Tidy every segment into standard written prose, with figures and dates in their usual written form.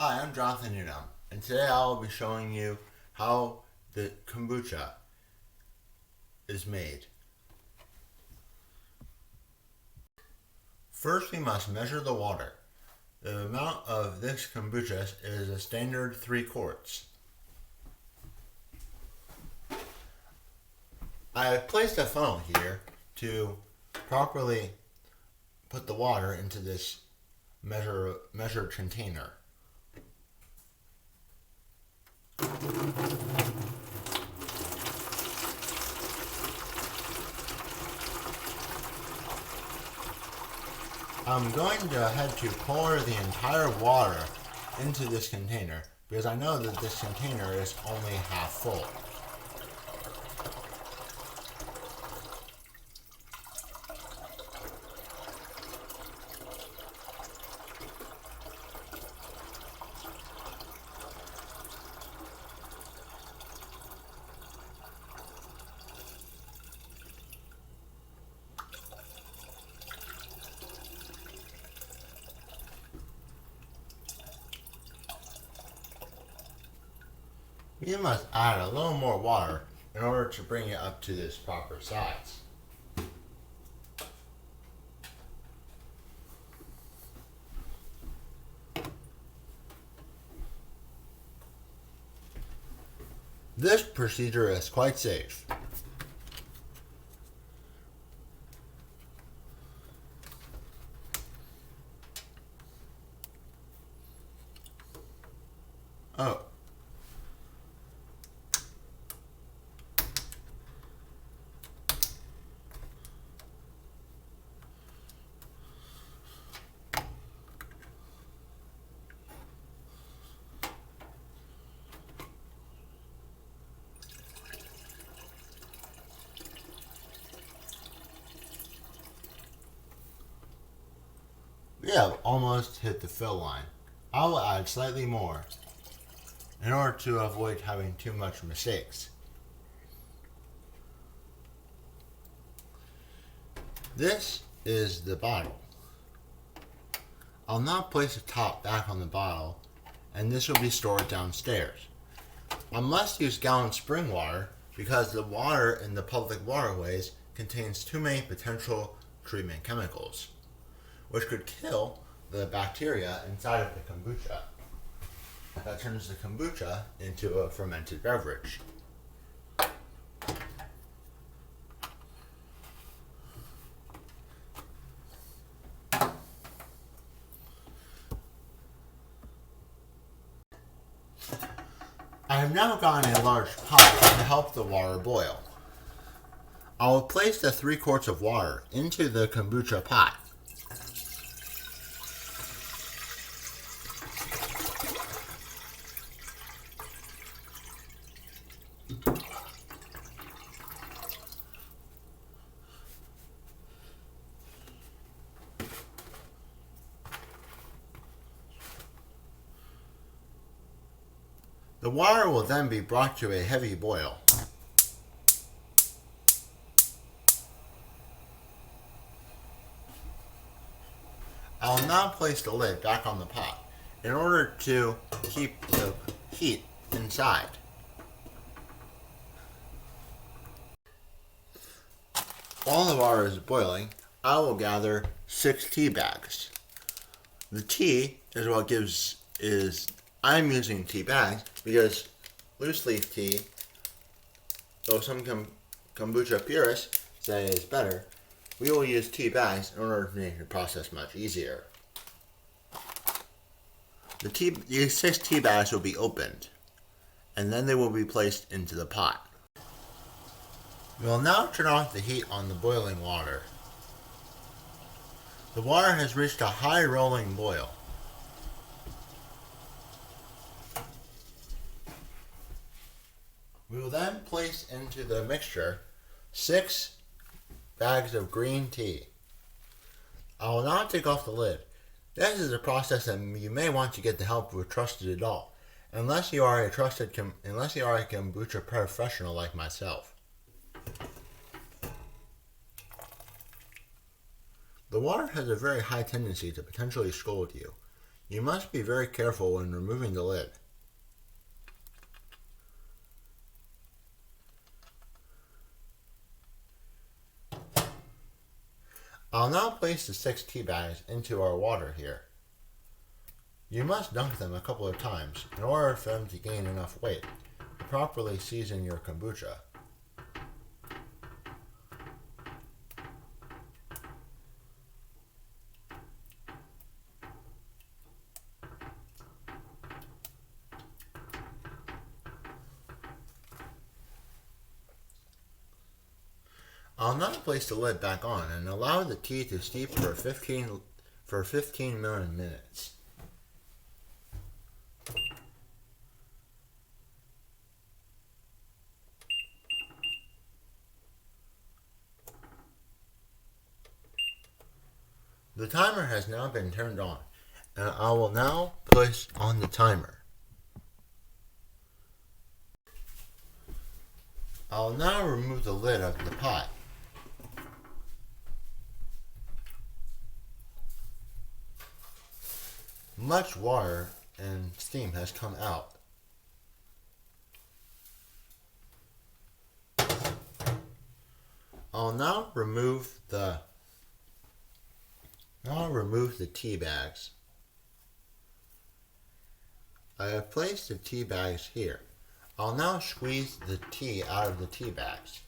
Hi, I'm Jonathan Newnham, and today I will be showing you how the kombucha is made. First, we must measure the water. The amount of this kombucha is a standard 3 quarts. I have placed a funnel here to properly put the water into this measured container. I'm going to head to pour the entire water into this container because I know that this container is only half full. You must add a little more water in order to bring it up to this proper size. This procedure is quite safe. Oh. We have almost hit the fill line. I will add slightly more in order to avoid having too much mistakes. This is the bottle. I'll now place the top back on the bottle, and this will be stored downstairs. I must use gallon spring water because the water in the public waterways contains too many potential treatment chemicals, which could kill the bacteria inside of the kombucha. That turns the kombucha into a fermented beverage. I have now gotten a large pot to help the water boil. I will place the 3 quarts of water into the kombucha pot. The water will then be brought to a heavy boil. I will now place the lid back on the pot in order to keep the heat inside. While the water is boiling, I will gather 6 tea bags. The tea is what I'm using tea bags because loose leaf tea, though some kombucha purists say is better, we will use tea bags in order to make the process much easier. These 6 tea bags will be opened, and then they will be placed into the pot. We will now turn off the heat on the boiling water. The water has reached a high rolling boil. We will then place into the mixture 6 bags of green tea. I will now take off the lid. This is a process that you may want to get the help of a trusted adult, unless you are a kombucha professional like myself. The water has a very high tendency to potentially scald you. You must be very careful when removing the lid. I'll now place the 6 tea bags into our water here. You must dunk them a couple of times in order for them to gain enough weight to properly season your kombucha. I'll now place the lid back on and allow the tea to steep for 15 minutes. The timer has now been turned on, and I will now push on the timer. I'll now remove the lid of the pot. Much water and steam has come out. I'll now remove the tea bags. I have placed the tea bags here. I'll now squeeze the tea out of the tea bags.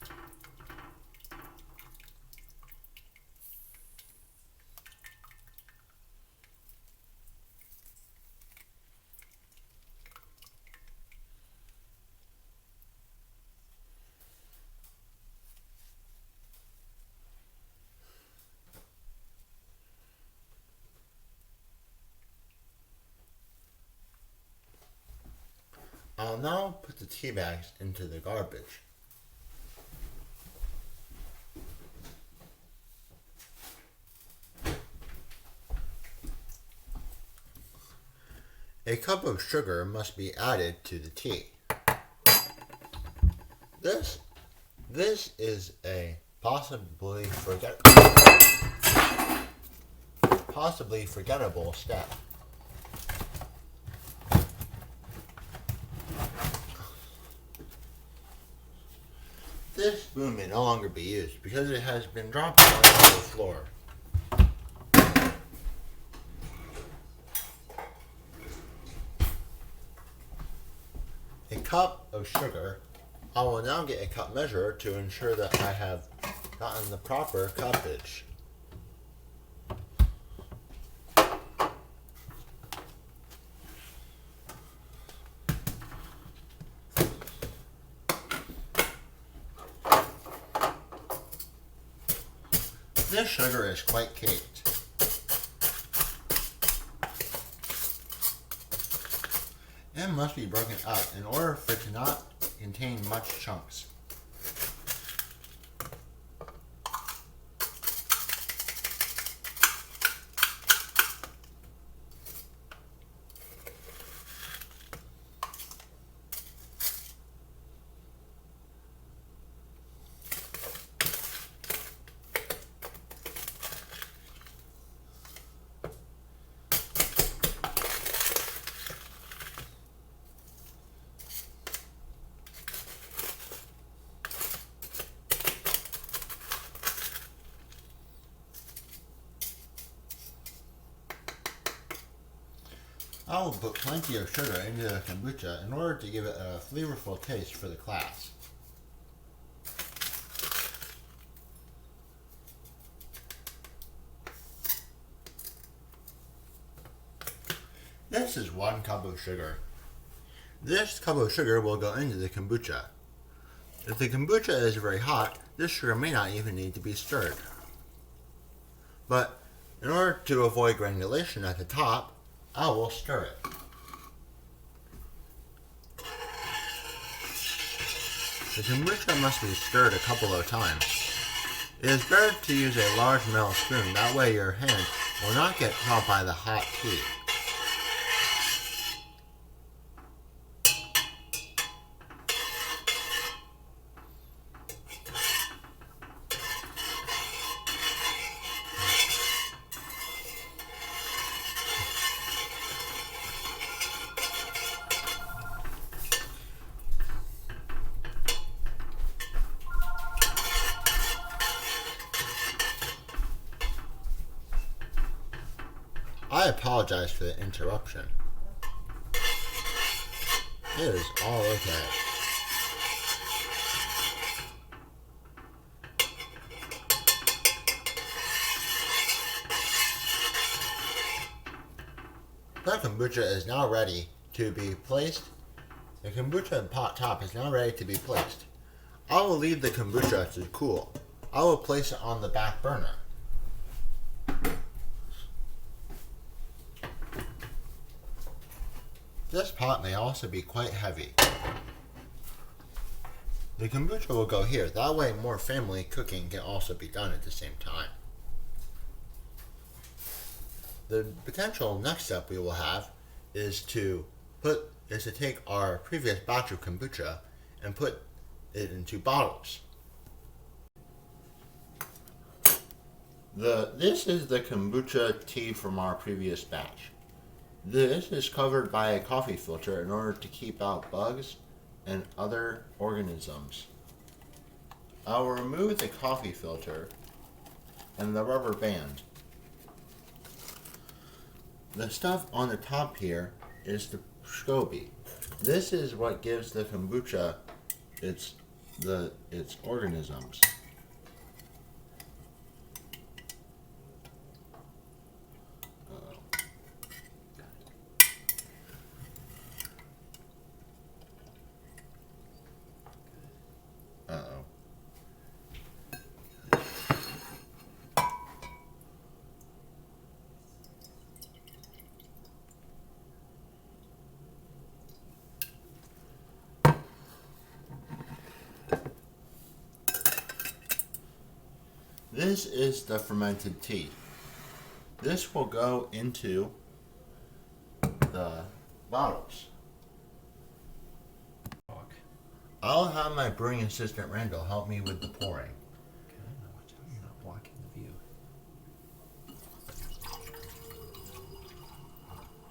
I'll now put the tea bags into the garbage. A cup of sugar must be added to the tea. This is a possibly forgettable step. This spoon may no longer be used because it has been dropped onto the floor. A cup of sugar. I will now get a cup measure to ensure that I have gotten the proper cuppage. This sugar is quite caked. It must be broken up in order for it to not contain much chunks. I will put plenty of sugar into the kombucha in order to give it a flavorful taste for the class. This is 1 cup of sugar. This cup of sugar will go into the kombucha. If the kombucha is very hot, this sugar may not even need to be stirred. But in order to avoid granulation at the top, I will stir it. The kombucha must be stirred a couple of times. It is better to use a large metal spoon, that way your hand will not get caught by the hot tea. I apologize for the interruption. It is all okay. The kombucha is now ready to be placed. The kombucha pot top is now ready to be placed. I will leave the kombucha to cool. I will place it on the back burner. This pot may also be quite heavy. The kombucha will go here. That way more family cooking can also be done at the same time. The potential next step we will have is to take our previous batch of kombucha and put it into bottles. This is the kombucha tea from our previous batch. This is covered by a coffee filter in order to keep out bugs and other organisms. I will remove the coffee filter and the rubber band. The stuff on the top here is the SCOBY. This is what gives the kombucha its organisms. This is the fermented tea. This will go into the bottles. I'll have my brewing assistant Randall help me with the pouring. Okay, now watch out, you're not blocking the view.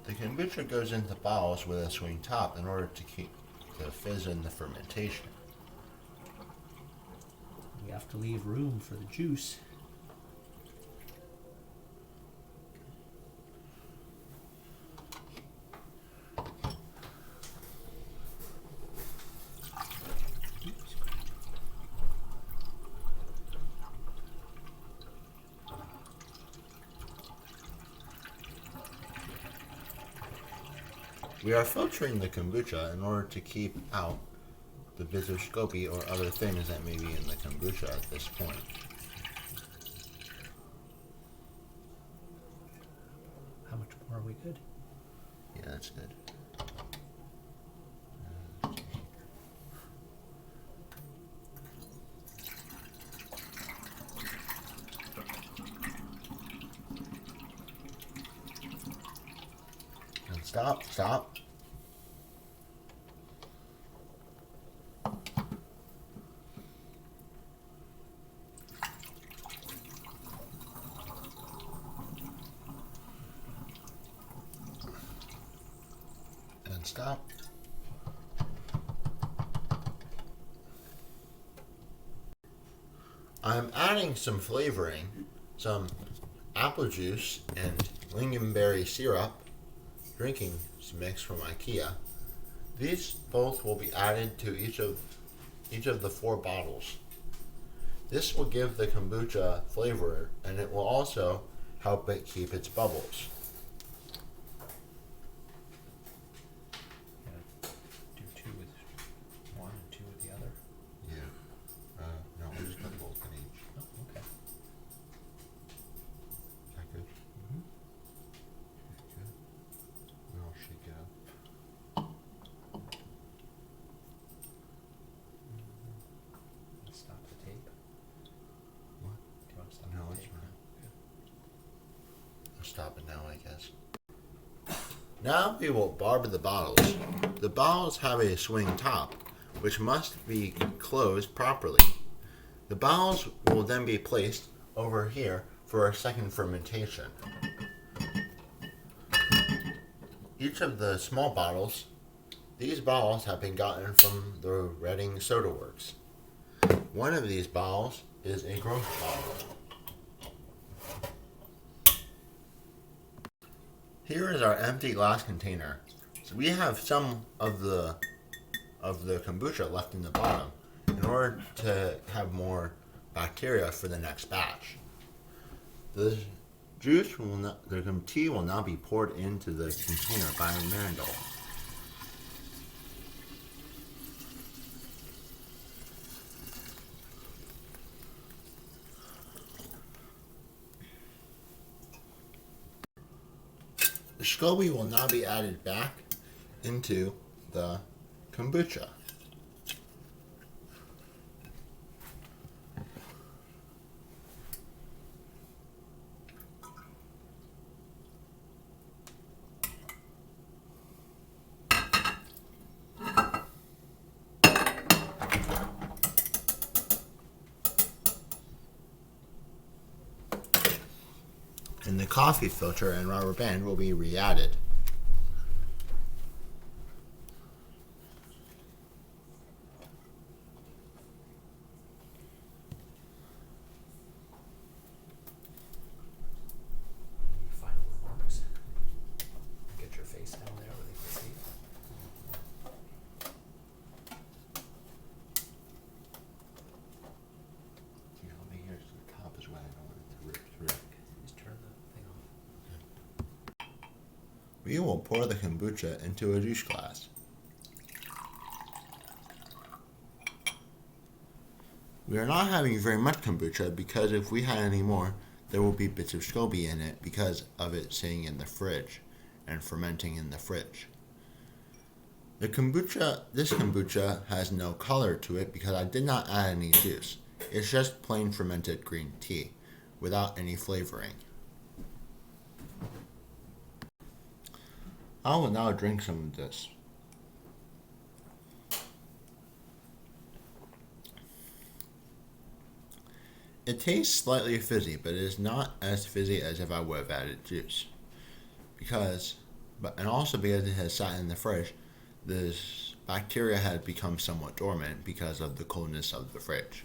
The kombucha goes into bottles with a swing top in order to keep the fizz in the fermentation. We have to leave room for the juice. We are filtering the kombucha in order to keep out the bits of SCOBY or other things that may be in the kombucha at this point. How much more are we good? Yeah, that's good. And stop. Stop. I'm adding some flavoring, some apple juice and lingonberry syrup drinking mix from IKEA. These both will be added to each of the 4 bottles. This will give the kombucha flavor, and it will also help it keep its bubbles. Stop it now, I guess. Now we will barb the bottles. The bottles have a swing top, which must be closed properly. The bottles will then be placed over here for a second fermentation. Each of the small bottles, these bottles have been gotten from the Reading Soda Works. One of these bottles is a growth bottle. Here is our empty glass container. So we have some of the kombucha left in the bottom in order to have more bacteria for the next batch. The tea will now be poured into the container by Randall. The SCOBY will now be added back into the kombucha. And the coffee filter and rubber band will be re-added. Final remarks. Get your face down there where they can see. Over here to the top is where I don't want it to rip through. Just turn the thing off. We will pour the kombucha into a juice glass. We are not having very much kombucha because if we had any more, there will be bits of SCOBY in it because of it sitting in the fridge and fermenting in the fridge. This kombucha has no color to it because I did not add any juice. It's just plain fermented green tea without any flavoring. I will now drink some of this. It tastes slightly fizzy, but it is not as fizzy as if I would have added juice. And also because it has sat in the fridge, this bacteria had become somewhat dormant because of the coldness of the fridge.